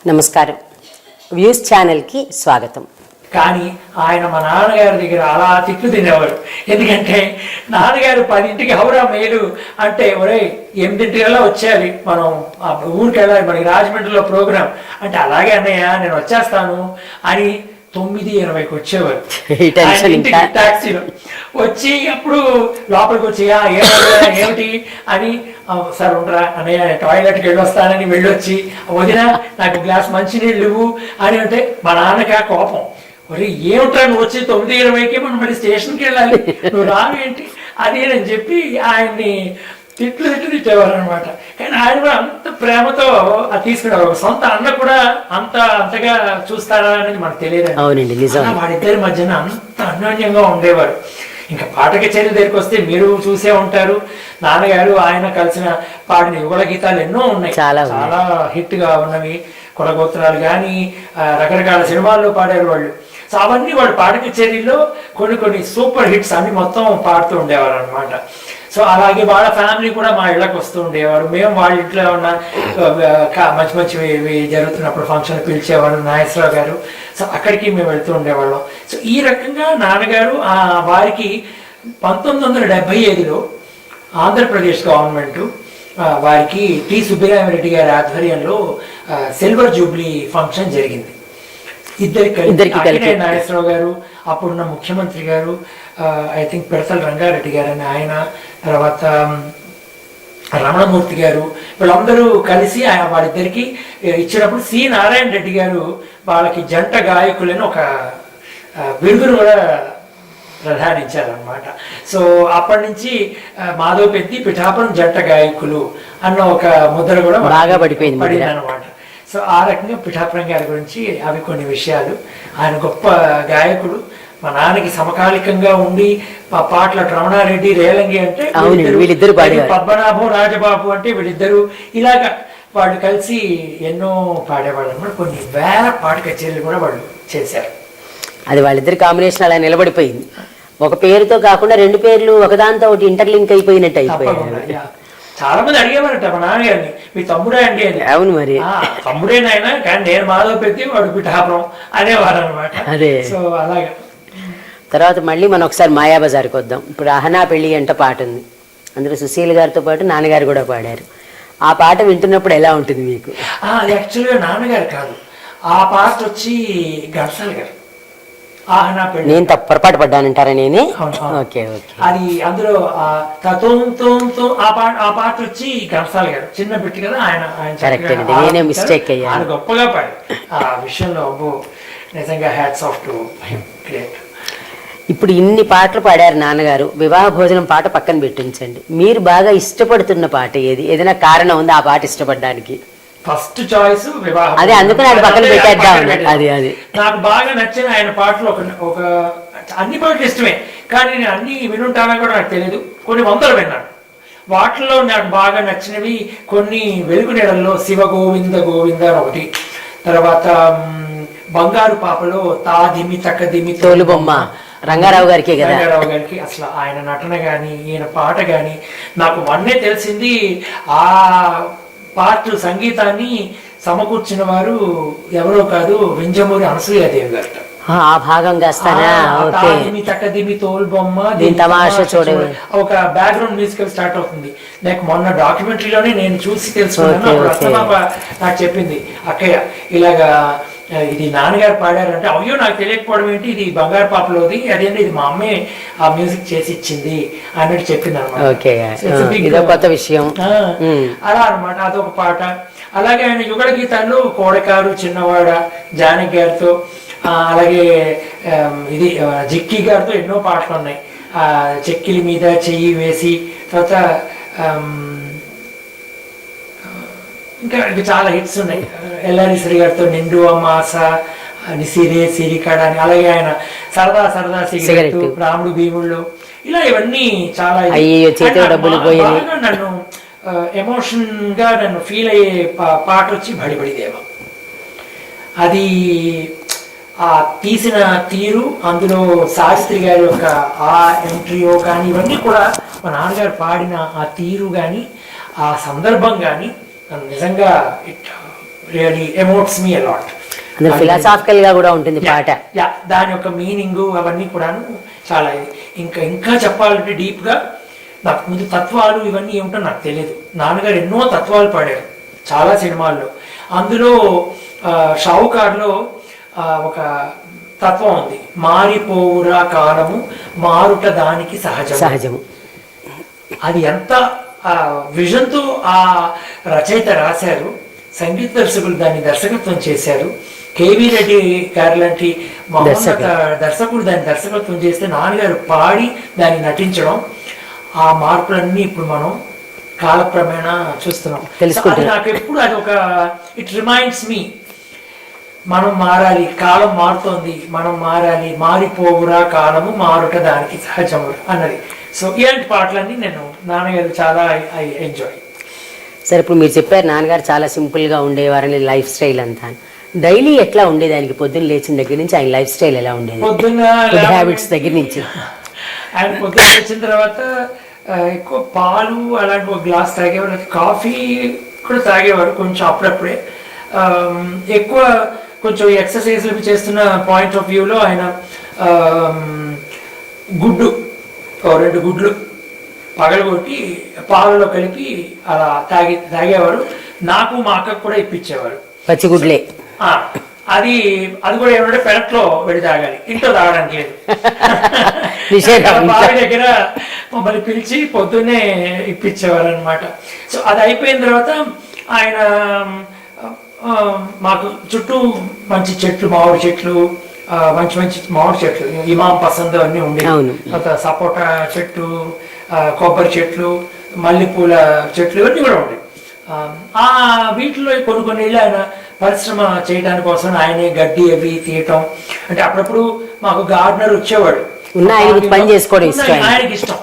నమస్కారం. వ్యూస్ ఛానల్కి స్వాగతం. కానీ ఆయన మా నాన్నగారి దగ్గర అలా తిట్లు తినేవారు. ఎందుకంటే నాన్నగారు 10ంటికి హౌరా మేలు అంటే ఒరే 8ంటికల్లా వచ్చేయాలి, మనం ఊరికి వెళ్ళాలి, మనకి రాజమండ్రిలో ప్రోగ్రాం అంటే అలాగే అన్నయ్య నేను వచ్చేస్తాను అని 9:20కి వచ్చేవారు టాక్సీలో వచ్చి. అప్పుడు లోపలికి వచ్చి ఏమిటి అని, సార్ ఉండరా అన్నయ్య టాయిలెట్కి వెళ్ళొస్తానని వెళ్ళొచ్చి, వదిన నాకు గ్లాస్ మంచినీళ్ళు ఇవ్వు అని అంటే మా నాన్నకి ఆ కోపం, మరి ఏమిట్రా నువ్వు వచ్చి 9:20కి మనం మరి స్టేషన్కి వెళ్ళాలి, నువ్వు రాను ఏంటి అదేనని చెప్పి ఆయన్ని తిట్లు తిట్టేవారు అనమాట. కానీ ఆయన కూడా అంత ప్రేమతో అది తీసుకునేవారు. ఒక సొంత అన్న కూడా అంతగా చూస్తారా అనేది మనకు తెలియదు. వాడిద్దరి మధ్యన అంత అన్యోన్యంగా ఉండేవారు. ఇంకా పాట కచేరీ దగ్గరికి వస్తే మీరు చూసే ఉంటారు, నాన్నగారు ఆయన కలిసిన పాడిన యుగళ గీతాలు ఎన్నో ఉన్నాయి, చాలా హిట్ గా ఉన్నవి. కులగోత్రాలు కానీ రకరకాల సినిమాల్లో పాడారు వాళ్ళు. సో అవన్నీ వాళ్ళు పాట కచేరీలో కొన్ని సూపర్ హిట్స్ అన్ని మొత్తం పాడుతూ ఉండేవారు అనమాట. సో అలాగే వాళ్ళ ఫ్యామిలీ కూడా మా ఇళ్ళకి వస్తూ ఉండేవారు. మేము వాళ్ళ ఇంట్లో ఉన్న మంచివి జరుగుతున్నప్పుడు ఫంక్షన్ పిలిచేవాడు నాగేశ్వరరావు గారు. సో అక్కడికి మేము వెళ్తూ ఉండేవాళ్ళం. సో ఈ రకంగా నాన్నగారు వారికి 1975లో ఆంధ్రప్రదేశ్ గవర్నమెంట్ వారికి టి సుబ్బరామిరెడ్డి గారి ఆధ్వర్యంలో సిల్వర్ జూబ్లీ ఫంక్షన్ జరిగింది. ఇద్దరికి నాగేశ్వరరావు గారు, అప్పుడున్న ముఖ్యమంత్రి గారు, ఐ థింక్ పెడతల రంగారెడ్డి గారు అని ఆయన, తర్వాత రమణమూర్తి గారు, వీళ్ళందరూ కలిసి వాళ్ళిద్దరికి ఇచ్చినప్పుడు సి నారాయణ రెడ్డి గారు వాళ్ళకి జంట గాయకులని ఒక బిరుదును కూడా ప్రధానించారనమాట. సో అప్పటి నుంచి మాధవ్ పెద్ది పిఠాపురం జంట గాయకులు అన్న ఒక ముద్ర కూడా బాగా పడింది అనమాట. సో ఆ రకంగా పిఠాపురం గారి గురించి అవి కొన్ని విషయాలు. ఆయన గొప్ప గాయకుడు. మా నాన్నకి సమకాలికంగా ఉండి మా పాటల రమణారెడ్డి, రేలంగి అంటే వీళ్ళిద్దరు, పద్మనాభం, రాజబాబు అంటే వీళ్ళిద్దరు, ఇలాగా వాళ్ళు కలిసి ఎన్నో పాడేవాళ్ళు అనమాట. కొన్ని వేల పాట కచేరీలు కూడా వాళ్ళు చేశారు. అది వాళ్ళిద్దరి కాంబినేషన్ అలా నిలబడిపోయింది. ఒక పేరుతో కాకుండా రెండు పేర్లు ఒకదాంతో ఒకటి ఇంటర్లింక్ అయిపోయినట్టు అయిపోయాయి. చాలా మంది అడిగేవారట మా నాన్నగారిని, మీ తమ్ముడే అండి అని. అవును, మరి తమ్ముడేనాయన కానీ నేను మాధవ్ పెట్టి వాడు పిఠాపురం అనేవారు అనమాట. అదే. సో అలాగా తర్వాత మళ్ళీ మనం ఒకసారి మాయాబజార్కి వద్దాం. ఇప్పుడు అహనా పెళ్ళి అంట పాట ఉంది, అందులో సుశీల్ గారితో పాటు నాన్నగారు కూడా పాడారు. ఆ పాట వింటున్నప్పుడు ఎలా ఉంటుంది మీకు? యాక్చువల్గా నాన్నగారు కాదు, ఆ పాట వచ్చి ఘంటసాల గారు. నేను పొరపాటు పడ్డానంటారా? నేనే అది అందులో ఆ పాట వచ్చి ఘంటసాల గారు చిన్న బిట్టి కదా ఆయన నేనే మిస్టేక్ అయ్యాను. గొప్పగా పాడి ఆ విషయంలో నిజంగా hats off to him. Great. ఇప్పుడు ఇన్ని పాటలు పాడారు నాన్నగారు. వివాహ భోజనం పాట పక్కన పెట్టించండి, మీరు బాగా ఇష్టపడుతున్న పాట ఏది? ఏదైనా కారణం ఉంది ఆ పాట ఇష్టపడడానికి? ఫస్ట్ చాయిస్ వివాహం. అదే అందుకని అది పక్కన పెట్టేద్దాం. అది నాకు బాగా నచ్చిన ఆయన పాటలు ఒక అన్ని పాటలు ఇష్టమే, కానీ నేను అన్ని వినుంటానో కూడా నాకు తెలియదు. కొన్ని వందలు విన్నాను. వాటిల్లో నాకు బాగా నచ్చినవి కొన్ని వెలుగు నెలల్లో శివ గోవింద గోవింద ఒకటి, తర్వాత బంగారు పాపలో తాదిమి తక్కదిమి తోలుబొమ్మ రంగారావు గారికి కదా. రంగారావు గారికి అసలు ఆయన నటన గాని ఈయన పాట గాని నాకు మొన్నే తెలిసింది. ఆ పాట సంగీతాన్ని సమకూర్చిన వారు ఎవరో కాదు, వింజమూరి అనసూయాదేవి గారు. ఆ భాగం తక్కదిమి తోలుబొమ్మ తమాషా చూడే ఒక బ్యాక్గ్రౌండ్ మ్యూజికల్ స్టార్ట్ అవుతుంది. నాకు మొన్న డాక్యుమెంటరీలోనే నేను చూసి తెలుసుకున్నాను. నాకు చెప్పింది అక్కయ్య ఇలాగా ఇది నాన్నగారు పాడారంటే, అయ్యో నాకు తెలియకపోవడం ఏంటి, ఇది బంగారు పాపలోది, అదేంటి ఇది మా అమ్మే ఆ మ్యూజిక్ చేసి ఇచ్చింది అన్నట్టు చెప్పింది అనమాట. కొత్త విషయం అలా అనమాట. అదొక పాట. అలాగే ఆయన యుగళ గీతాల్లో కోడకారు, చిన్నవాడ, జానకి గారితో, అలాగే ఇది జిక్కి గారితో ఎన్నో పాటలు ఉన్నాయి. చెక్కిలి మీద చెయ్యి వేసి, తర్వాత ఇంకా చాలా హిట్స్ ఉన్నాయి. ఎల్లారీశ్వరి గారితో నిండు అమాస, నిసిరే సిరికాడ అని, అలాగే ఆయన సరదా సరదా సిగరెట్, రాముడు భీముళ్ళు, ఇలా ఇవన్నీ చాలా నన్ను ఎమోషన్ గా నన్ను ఫీల్ అయ్యే పాట వచ్చి బడిబడి దేవ. అది ఆ తీసిన తీరు, అందులో శాస్త్రి గారి యొక్క ఆ ఎంట్రీయో కానీ ఇవన్నీ కూడా మా నాన్నగారు పాడిన ఆ తీరు కానీ ఆ సందర్భం కానీ నిజంగా it really emotes me a lot. అందులో ఫిలాసాఫికల్ గా కూడా ఉంటుంది పాట. దాని యొక్క మీనింగ్ అవన్నీ కూడాను చాలా. ఇంకా చెప్పాలంటే డీప్ గా నాకు ముందు తత్వాలు ఇవన్నీ ఏమిటో నాకు తెలియదు. నాన్నగారు ఎన్నో తత్వాలు పాడారు చాలా సినిమాల్లో. అందులో షావుకార్లో ఒక తత్వం ఉంది, మారిపోవురా కాలము మారుట దానికి సహజము. అది ఎంత విజన్తో ఆ రచయిత రాశారు, సంగీత దర్శకులు దాన్ని దర్శకత్వం చేశారు. కేవీ రెడ్డి గారు లాంటి దర్శకుడు దాన్ని దర్శకత్వం చేస్తే నాన్నగారు పాడి దాన్ని నటించడం, ఆ మార్పులన్నీ ఇప్పుడు మనం కాలక్రమేణా చూస్తున్నాం. అది నాకు ఎప్పుడు అది ఒక ఇట్ రిమైండ్స్ మీ, మనం మారాలి, కాలం మారుతోంది, మనం మారాలి, మారిపోవురా కాలము మారుట దానికి సహజము అన్నది. సో ఇలాంటి పాటలన్నీ నేను నాన్నగారు చాలా ఐ ఎంజాయ్. సరే, ఇప్పుడు మీరు చెప్పారు నాన్నగారు చాలా సింపుల్గా ఉండేవారని, లైఫ్ స్టైల్ అంతా. డైలీ ఎట్లా ఉండేది ఆయనకి? పొద్దున్న లేచిన దగ్గర నుంచి ఆయన లైఫ్ స్టైల్ ఎలా ఉండేది? పొద్దున్న హ్యాబిట్స్ దగ్గర నుంచి ఆయన పొద్దున్న లేచిన తర్వాత ఎక్కువ పాలు అలాంటి ఒక గ్లాస్ తాగేవారు, కాఫీ కూడా తాగేవారు కొంచెం అప్పుడప్పుడే. ఎక్కువ కొంచెం ఎక్సర్సైజ్లు చేస్తున్న పాయింట్ ఆఫ్ వ్యూలో ఆయన గుడ్డు 2 గుడ్లు పగలగొట్టి పాలలో కలిపి అలా తాగేవారు. నాకు మా అక్కకు కూడా ఇప్పించేవారు పచ్చిగుడ్లే. అది కూడా ఏమంటే పెరట్లో వెళ్ళి తాగాలి, ఇంట్లో తాగడానికి లేదు. బావి దగ్గర మమ్మల్ని పిలిచి పొద్దున్నే ఇప్పించేవారు అనమాట. సో అది అయిపోయిన తర్వాత ఆయన మాకు చుట్టూ మంచి చెట్లు, మామిడి చెట్లు, మంచి మామిడి చెట్లు, ఇమాం పసంద్ అన్నీ ఉండేవి. సపోటా చెట్టు, కొబ్బరి చెట్లు, మల్లెపూల చెట్లు ఇవన్నీ కూడా ఉండేవి. ఆ వీటిలో కొన్ని ఇళ్ళు ఆయన పరిశ్రమ చేయడానికి కోసం ఆయనే గడ్డి అవి తీయటం. అంటే అప్పుడప్పుడు మాకు గార్డెనర్ వచ్చేవాడు, ఆయనకి ఇష్టం.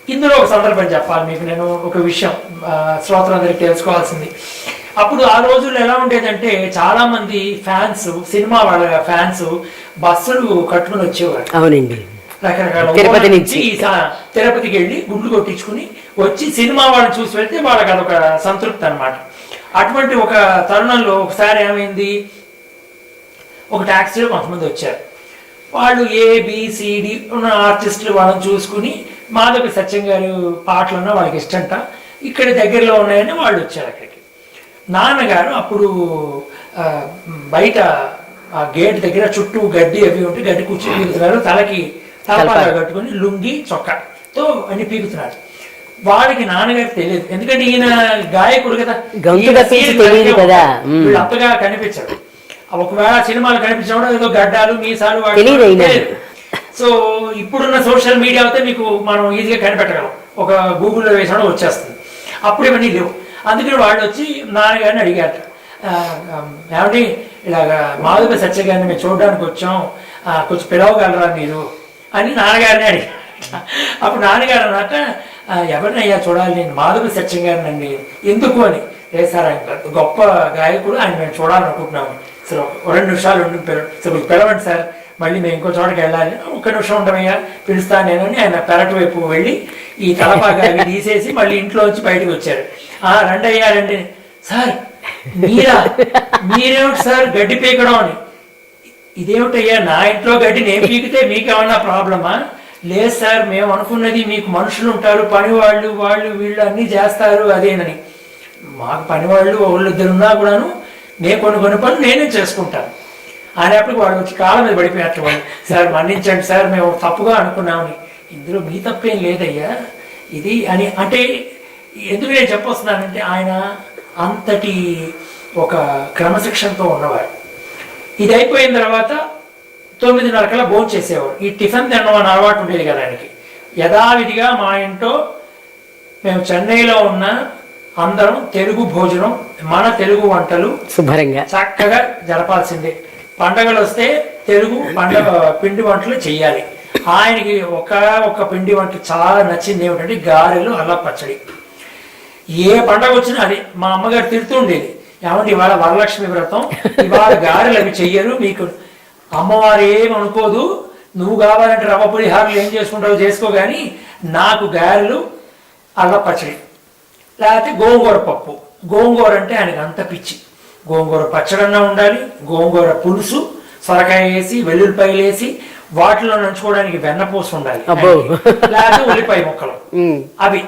ఇందులో ఒక సందర్భం చెప్పాలి మీకు. నేను ఒక విషయం శ్రోతలందరికీ తెలుసుకోవాల్సింది. అప్పుడు ఆ రోజుల్లో ఎలా ఉండేదంటే చాలా మంది ఫ్యాన్స్, సినిమా వాళ్ళ ఫ్యాన్స్ బస్సులు కట్టుకుని వచ్చేవారు. అవునండి, రకరకాల తిరుపతి నుంచి తిరుపతికి వెళ్ళి గుండ్లు కొట్టించుకుని వచ్చి సినిమా వాళ్ళని చూసి వెళ్తే వాళ్ళకి అదొక సంతృప్తి అనమాట. అటువంటి ఒక తరుణంలో ఒకసారి ఏమైంది, ఒక ట్యాక్సీలో కొంతమంది వచ్చారు. వాళ్ళు ABCD ఉన్న ఆర్టిస్టులు వాళ్ళని చూసుకుని మాధవి సత్యం గారి పాటలున్నా వాళ్ళకి ఇష్టంట, ఇక్కడ దగ్గరలో ఉన్నాయని వాళ్ళు వచ్చారు అక్కడికి. నాన్నగారు అప్పుడు బయట ఆ గేట్ దగ్గర చుట్టూ గడ్డి అవి ఉంటే గడ్డి కూర్చొని పీకుతున్నారు, తలకి తలపాగా కట్టుకుని లుంగి చొక్కాతో అన్ని పీకుతున్నారు. వాడికి నాన్నగారికి తెలియదు, ఎందుకంటే ఈయన గాయకుడు కదా, వీళ్ళు అంతగా కనిపించాడు. ఒకవేళ సినిమాలు కనిపించినప్పుడు ఏదో గడ్డాలు మీసాలు తెలియదు. సో ఇప్పుడున్న సోషల్ మీడియా అయితే మీకు మనం ఈజీగా కనిపెట్టగలం, ఒక గూగుల్లో వేసినా వచ్చేస్తుంది. అప్పుడు ఇవన్నీ లేవు. అందుకని వాళ్ళు వచ్చి నాన్నగారిని అడిగారు, ఏమంటే ఇలాగా మాధవి సత్య గారిని మేము చూడడానికి వచ్చాం, కొంచెం పిలవగలరా మీరు అని నాన్నగారిని అడిగారు. అప్పుడు నాన్నగారు అన్నాక, ఎవరినయ్యా చూడాలి? నేను మాధవి సత్యం గారిని అండి. ఎందుకు అని. లేదు సార్, ఆయన గొప్ప గాయకుడు, ఆయన మేము చూడాలనుకుంటున్నాము. సరే 2 నిమిషాలు పిలవండి సార్, మళ్ళీ మేము ఇంకో చోటకి వెళ్ళాలి. 1 నిమిషం ఉండమయ్యా, పిలుస్తాను నేను అని ఆయన పెరటి వైపు వెళ్ళి ఈ తలపాగా అవి తీసేసి మళ్ళీ ఇంట్లో వచ్చి బయటకు వచ్చారు. రండి అయ్యా రండి. సార్ మీరేమిటి సార్ గడ్డి పీకడం అని. ఇదేమిటయ్యా, నా ఇంట్లో గడ్డి నేను పీకితే మీకేమన్నా ప్రాబ్లమా? లేదు సార్, మేము అనుకున్నది మీకు మనుషులు ఉంటారు, పనివాళ్ళు, వాళ్ళు వీళ్ళు అన్నీ చేస్తారు అదేనని. మాకు పనివాళ్ళు 1-2 ఉన్నా కూడాను నేను కొన్ని పనులు నేనే చేసుకుంటాను అనేప్పటికి వాడు వచ్చి కాళ్ళ మీద పడిపోయారు. వాళ్ళు, సార్ మన్నించండి సార్, మేము తప్పుగా అనుకున్నామని. ఇందులో మీ తప్పేం లేదయ్యా ఇది అని. అంటే ఎందుకు నేను చెప్పొస్తున్నానంటే ఆయన అంతటి ఒక క్రమశిక్షణతో ఉన్నవారు. ఇది అయిపోయిన తర్వాత 9:30 భోజనం చేసేవారు. ఈ టిఫిన్ తినడం అని అలవాటు ఉండేది కదా ఆయనకి. యథావిధిగా మా ఇంట్లో మేము చెన్నైలో ఉన్న అందరం తెలుగు భోజనం, మన తెలుగు వంటలు శుభ్రంగా చక్కగా జరపాల్సిందే. పండగలు వస్తే తెలుగు పిండి వంటలు చెయ్యాలి. ఆయనకి ఒక పిండి వంట చాలా నచ్చింది ఏమిటంటే గారెలు, అల్లం పచ్చడి. ఏ పండగ వచ్చినా అది. మా అమ్మగారు తిడుతూ ఉండేది, ఏమంటే ఇవాళ వరలక్ష్మి వ్రతం, ఇవాళ గారెలు అవి చెయ్యరు, మీకు అమ్మవారు ఏమనుకోదు, నువ్వు కావాలంటే రవ్వ పులిహారులు ఏం చేసుకుంటావు చేసుకో, కానీ నాకు గారెలు, అల్లం పచ్చడి, లేకపోతే గోంగూర పప్పు. గోంగూర అంటే ఆయనకు అంత పిచ్చి. గోంగూర పచ్చడన్నా ఉండాలి, గోంగూర పులుసు, సొరకాయ వేసి వెల్లుల్లిపాయలు వేసి వాటిలో నంచుకోవడానికి వెన్నపూస ఉండాలి, అబ్బో. లేకపోతే ఉల్లిపాయ ముక్కలు. ఉమ్. అవి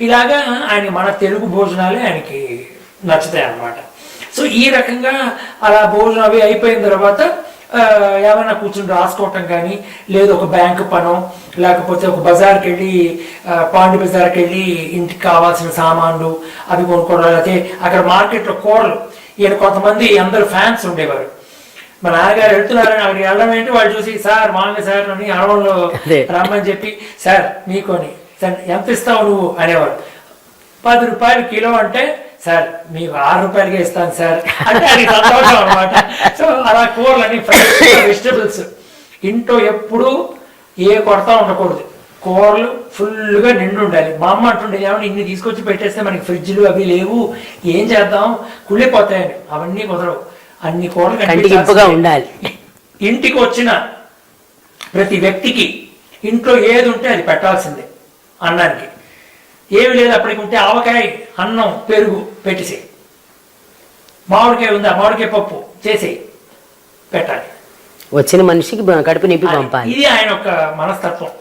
ఇలాగా ఆయన మన తెలుగు భోజనాలే ఆయనకి నచ్చుతాయి అన్నమాట. సో ఈ రకంగా అలా భోజనం అవి అయిపోయిన తర్వాత ఏమైనా కూర్చుని రాసుకోవటం కానీ, లేదు ఒక బ్యాంకు పనో లేకపోతే ఒక బజార్కి వెళ్ళి పాండి బజార్కి వెళ్ళి ఇంటికి కావాల్సిన సామాన్లు అవి కొనుక్కోవడం, లేకపోతే అక్కడ మార్కెట్లో కూరలు. ఈయన కొంతమంది అందరు ఫ్యాన్స్ ఉండేవారు. మా నాన్నగారు వెళ్తున్నారని అక్కడికి వెళ్ళడం ఏంటి, వాళ్ళు చూసి సార్ మామూలుగా సార్ అని అడవంలో రమ్మని చెప్పి, సార్ మీకొని సార్ ఎంత ఇస్తావు నువ్వు అనేవారు. 10 రూపాయలు కిలో అంటే, సార్ మీకు 6 రూపాయలకే ఇస్తాను సార్ అంటే అది సంతోషం అనమాట. సో అలా కూరలని ఫ్రెష్ వెజిటబుల్స్ ఇంట్లో ఎప్పుడూ ఏ కొరత ఉండకూడదు, కూరలు ఫుల్గా నిండు ఉండాలి. మా అమ్మ అంటుండే, ఏమన్నా ఇన్ని తీసుకొచ్చి పెట్టేస్తే మనకి ఫ్రిడ్జ్లు అవి లేవు, ఏం చేద్దాం, కుళ్ళిపోతాయని. అవన్నీ కుదరవు, అన్ని కూరలు కంటికింపుగా ఉండాలి. ఇంటికి వచ్చిన ప్రతి వ్యక్తికి ఇంట్లో ఏది ఉంటే అది పెట్టాల్సిందే. అన్నానికి ఏమి లేదు, అప్పటికి ఉంటే ఆవకాయ, అన్నం, పెరుగు పెట్టేసేయి. మామిడికాయ ఉందా, మామిడికాయ పప్పు చేసేయి, పెట్టాలి. వచ్చిన మనిషికి కడుపు నింపి పంపాలి. ఇది ఆయన ఒక మనస్తత్వం.